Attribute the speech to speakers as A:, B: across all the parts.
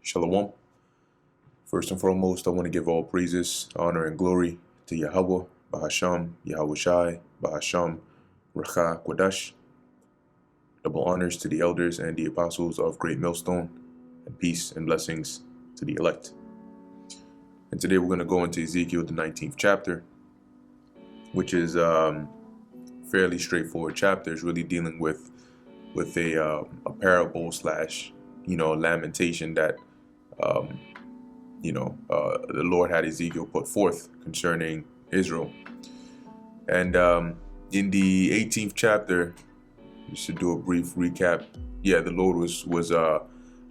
A: Shalom. First and foremost, I want to give all praises, honor, and glory to Yahweh, Bahasham, Yahweh Shai, Bahasham, Racha Kwadash. Double honors to the elders and the apostles of Great Millstone, and peace and blessings to the elect. And today we're going to go into Ezekiel, the 19th chapter, which is fairly straightforward chapter. It's really dealing with a parable slash, lamentation that the Lord had Ezekiel put forth concerning Israel. And in the 18th chapter, just to do a brief recap, the Lord was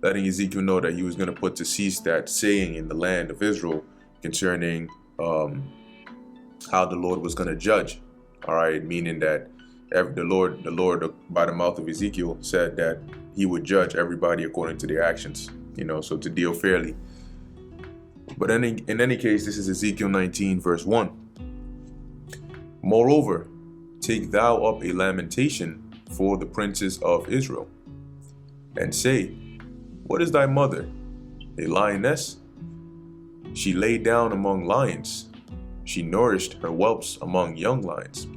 A: letting Ezekiel know that he was going to put to cease that saying in the land of Israel concerning how the Lord was going to judge. All right, meaning that the Lord by the mouth of Ezekiel said that he would judge everybody according to their actions, so to deal fairly. But in any case, this is Ezekiel 19 verse 1. Moreover, take thou up a lamentation for the princes of Israel, and say, what is thy mother? A lioness? She lay down among lions. She nourished her whelps among young lions.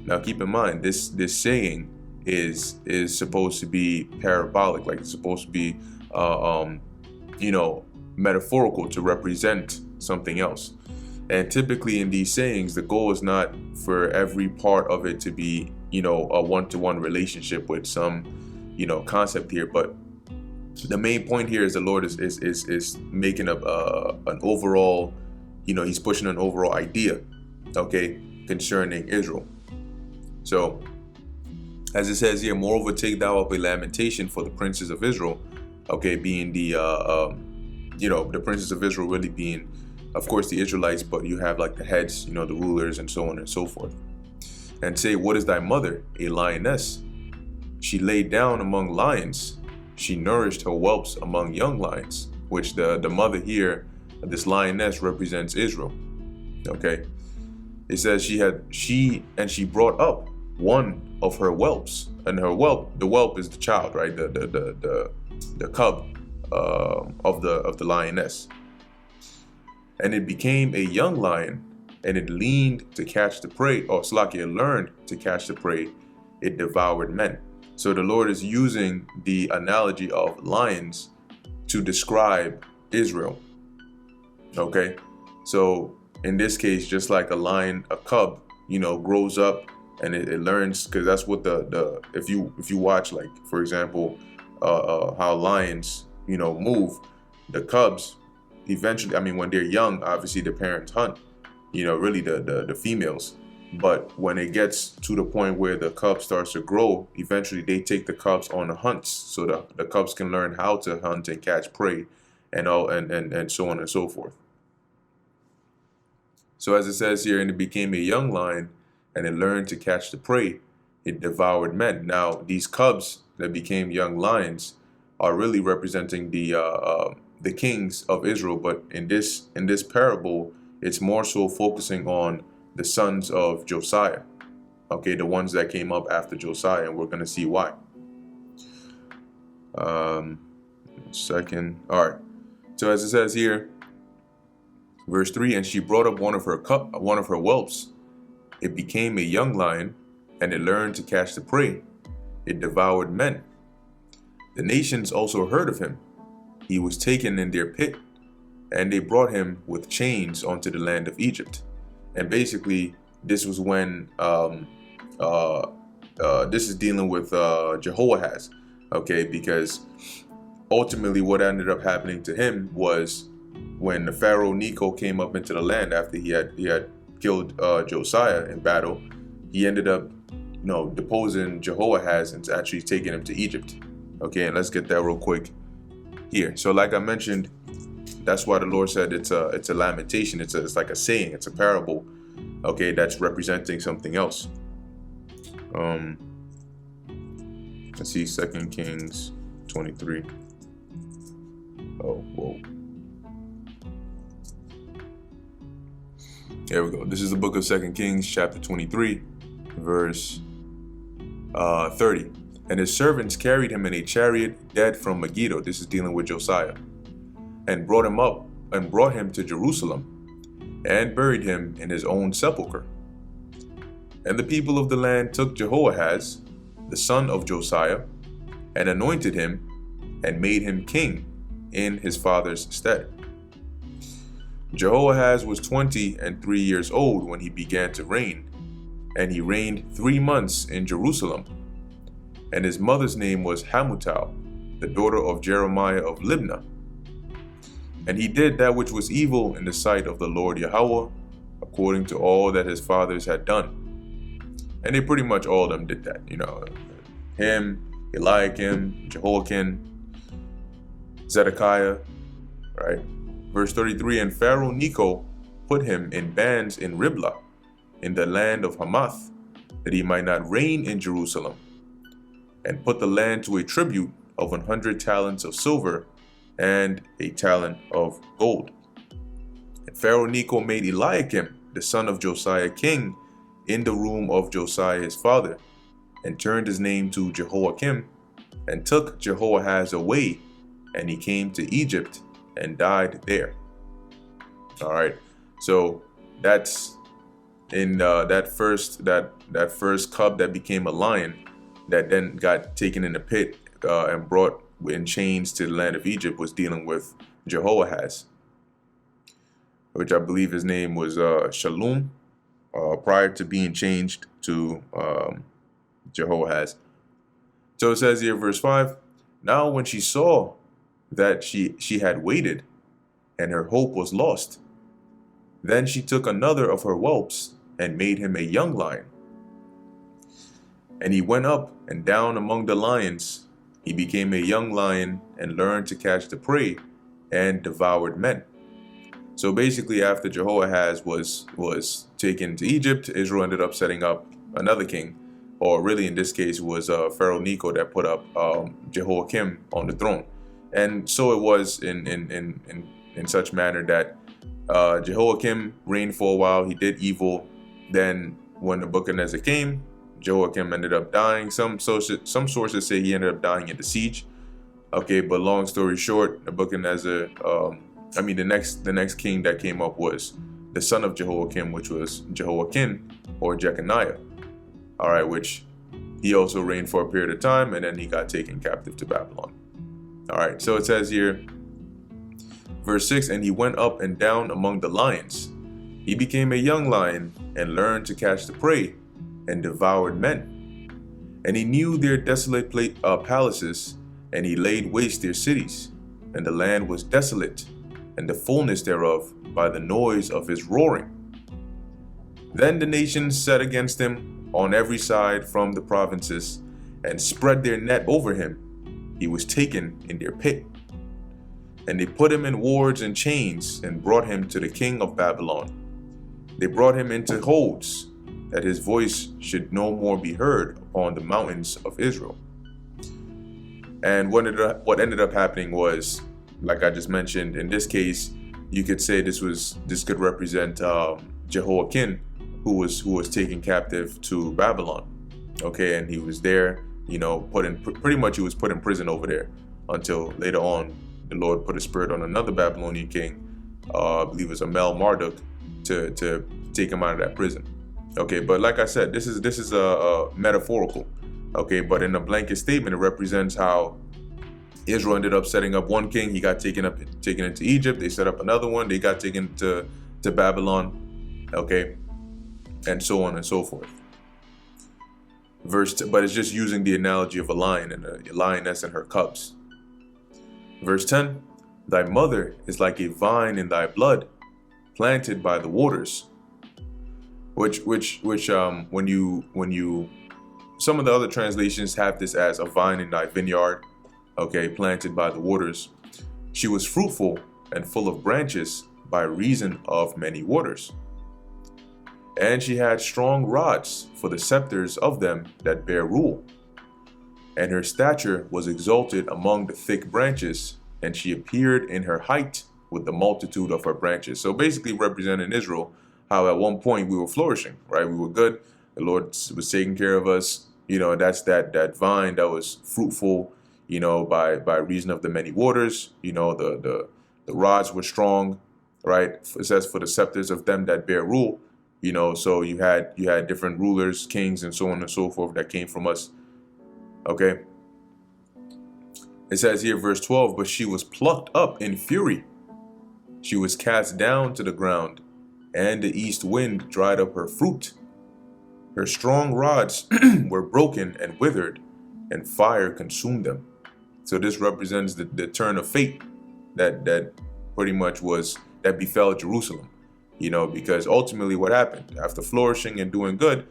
A: Now keep in mind, this saying is supposed to be parabolic, like it's supposed to be metaphorical to represent something else. And typically in these sayings, the goal is not for every part of it to be, a one-to-one relationship with some, concept here. But the main point here is the Lord is making an overall, he's pushing an overall idea, concerning Israel. So, as it says here, moreover, take thou up a lamentation for the princes of Israel, being the princes of Israel really being, of course, the Israelites, but you have like the heads, the rulers and so on and so forth. And say, what is thy mother? A lioness. She lay down among lions. She nourished her whelps among young lions, which the mother here, this lioness, represents Israel. It says she brought up one of her whelps, and the whelp is the child, right? The cub of the lioness. And it became a young lion, and it leaned to catch the prey, or Slakia learned to catch the prey. It devoured men. So the Lord is using the analogy of lions to describe Israel. So in this case, just like a cub, grows up and it learns, because that's what if you watch, like, for example, how lions, move, the cubs eventually, when they're young, obviously the parents hunt, really the females. But when it gets to the point where the cub starts to grow, eventually they take the cubs on the hunts, so the cubs can learn how to hunt and catch prey and so on and so forth. So as it says here, and it became a young lion, and it learned to catch the prey. It devoured men. Now these cubs that became young lions are really representing the kings of Israel, but in this parable, it's more so focusing on the sons of Josiah, the ones that came up after Josiah, and we're going to see why. Second. All right. So as it says here, verse 3, and she brought up one of her whelps. It became a young lion, and it learned to catch the prey. It devoured men. The nations also heard of him. He was taken in their pit, and they brought him with chains onto the land of Egypt. And basically, this was when this is dealing with Jehoahaz, because ultimately what ended up happening to him was when the Pharaoh Necho came up into the land after he had killed Josiah in battle, he ended up deposing Jehoahaz and actually taking him to Egypt. And let's get that real quick here. So like I mentioned, that's why the Lord said it's a lamentation. It's like a saying. It's a parable. That's representing something else. Let's see, 2 Kings 23. Oh, whoa. There we go. This is the book of 2 Kings, chapter 23, verse 30. And his servants carried him in a chariot dead from Megiddo. This is dealing with Josiah. and brought him to Jerusalem, and buried him in his own sepulchre. And the people of the land took Jehoahaz, the son of Josiah, and anointed him, and made him king in his father's stead. Jehoahaz was 23 years old when he began to reign, and he reigned 3 months in Jerusalem. And his mother's name was Hamutal, the daughter of Jeremiah of Libnah. And he did that which was evil in the sight of the Lord Yahweh, according to all that his fathers had done. And they pretty much all of them did that, him, Eliakim, Jehoiakim, Zedekiah, right? Verse 33, and Pharaoh Necho put him in bands in Riblah, in the land of Hamath, that he might not reign in Jerusalem, and put the land to a tribute of 100 talents of silver and a talent of gold. And Pharaoh Necho made Eliakim, the son of Josiah, king in the room of Josiah his father, and turned his name to Jehoiakim, and took Jehoahaz away, and he came to Egypt and died there. All right, so that's in that first cub that became a lion, that then got taken in the pit and brought in chains to the land of Egypt, was dealing with Jehoahaz, which I believe his name was Shalom, prior to being changed to Jehoahaz. So it says here, verse 5, now when she saw that she had waited, and her hope was lost, then she took another of her whelps, and made him a young lion. And he went up and down among the lions. He became a young lion, and learned to catch the prey, and devoured men. So basically, after Jehoahaz was taken to Egypt, Israel ended up setting up another king, or really in this case was Pharaoh Necho that put up Jehoiakim on the throne. And so it was in such manner that Jehoiakim reigned for a while. He did evil. Then when Nebuchadnezzar came, Jehoiakim ended up dying. Some sources say he ended up dying in the siege. Okay, but long story short, Nebuchadnezzar, the next king that came up was the son of Jehoiakim, which was Jehoiakim or Jeconiah. All right, which he also reigned for a period of time, and then he got taken captive to Babylon. All right, so it says here, verse 6, and he went up and down among the lions. He became a young lion, and learned to catch the prey, and devoured men. And he knew their desolate palaces, and he laid waste their cities. And the land was desolate, and the fullness thereof, by the noise of his roaring. Then the nations set against him on every side from the provinces, and spread their net over him. He was taken in their pit. And they put him in wards and chains, and brought him to the king of Babylon. They brought him into holds, that his voice should no more be heard upon the mountains of Israel. And what ended up happening was, like I just mentioned, in this case, you could say this could represent Jehoiakim, who was taken captive to Babylon. Okay, and he was there, he was put in prison over there until later on the Lord put a spirit on another Babylonian king, I believe it was Amel Marduk, to take him out of that prison. Okay, but like I said, this is a metaphorical. Okay, but in a blanket statement, it represents how Israel ended up setting up one king. He got taken into Egypt. They set up another one. They got taken to Babylon. Okay, and so on and so forth. But it's just using the analogy of a lion and a lioness and her cubs. Verse 10, thy mother is like a vine in thy blood, planted by the waters. Which when you some of the other translations have this as a vine in thy vineyard, okay, planted by the waters. She was fruitful and full of branches by reason of many waters. And she had strong rods for the scepters of them that bear rule. And her stature was exalted among the thick branches, and she appeared in her height with the multitude of her branches. So basically representing Israel, how at one point we were flourishing, right? We were good. The Lord was taking care of us. That's that vine that was fruitful, by reason of the many waters, the The rods were strong, right? It says for the scepters of them that bear rule. So you had different rulers, kings, and so on and so forth that came from us. Okay. It says here, verse 12, but she was plucked up in fury. She was cast down to the ground, and the east wind dried up her fruit. Her strong rods were broken and withered, and fire consumed them. So this represents the turn of fate that pretty much that befell Jerusalem. Because ultimately what happened after flourishing and doing good,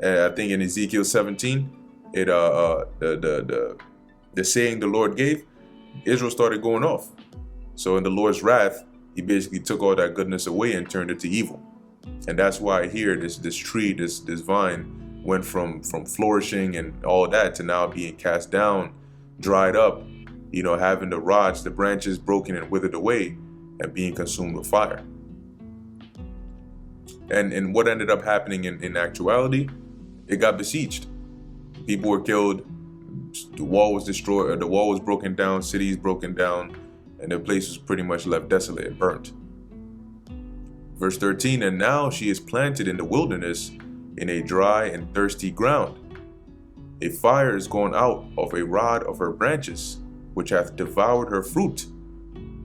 A: I think in Ezekiel 17, the saying the Lord gave, Israel started going off. So in the Lord's wrath, he basically took all that goodness away and turned it to evil. And that's why here this tree, this vine went from flourishing and all that to now being cast down, dried up, having the rods, the branches broken and withered away and being consumed with fire. And what ended up happening in actuality, it got besieged. People were killed. The wall was destroyed. The wall was broken down. Cities broken down. And the place was pretty much left desolate and burnt. Verse 13, and now she is planted in the wilderness in a dry and thirsty ground. A fire is gone out of a rod of her branches, which hath devoured her fruit,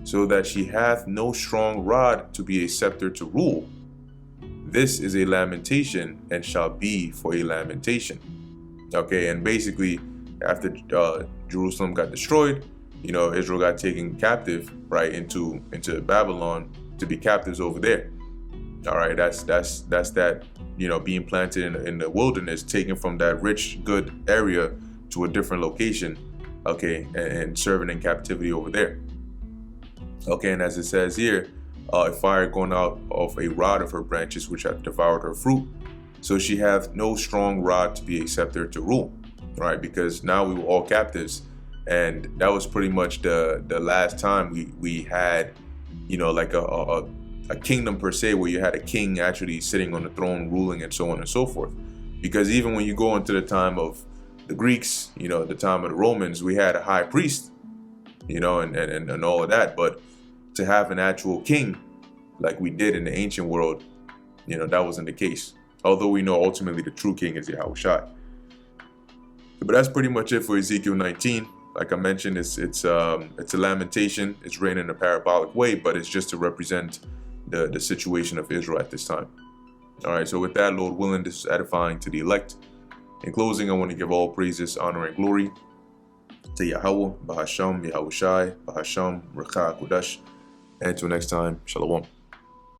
A: so that she hath no strong rod to be a scepter to rule. This is a lamentation and shall be for a lamentation. Okay, and basically after Jerusalem got destroyed, Israel got taken captive, right, into Babylon to be captives over there. All right, that's that, being planted in the wilderness, taken from that rich, good area to a different location, okay, and serving in captivity over there. Okay, and as it says here, a fire going out of a rod of her branches, which hath devoured her fruit. So she hath no strong rod to be a scepter to rule, right? Because now we were all captives, and that was pretty much the last time we had, like a kingdom per se, where you had a king actually sitting on the throne, ruling, and so on and so forth. Because even when you go into the time of the Greeks, the time of the Romans, we had a high priest, and all of that. But to have an actual king like we did in the ancient world, that wasn't the case. Although we know ultimately the true king is Yahushua. But that's pretty much it for Ezekiel 19. Like I mentioned, it's a lamentation. It's written in a parabolic way, but it's just to represent the situation of Israel at this time. All right, so with that, Lord willing, this is edifying to the elect. In closing, I want to give all praises, honor, and glory to Yahweh, Bahasham, Yahushai, Bahasham, Rekha, Kudash. And until next time, Shalom.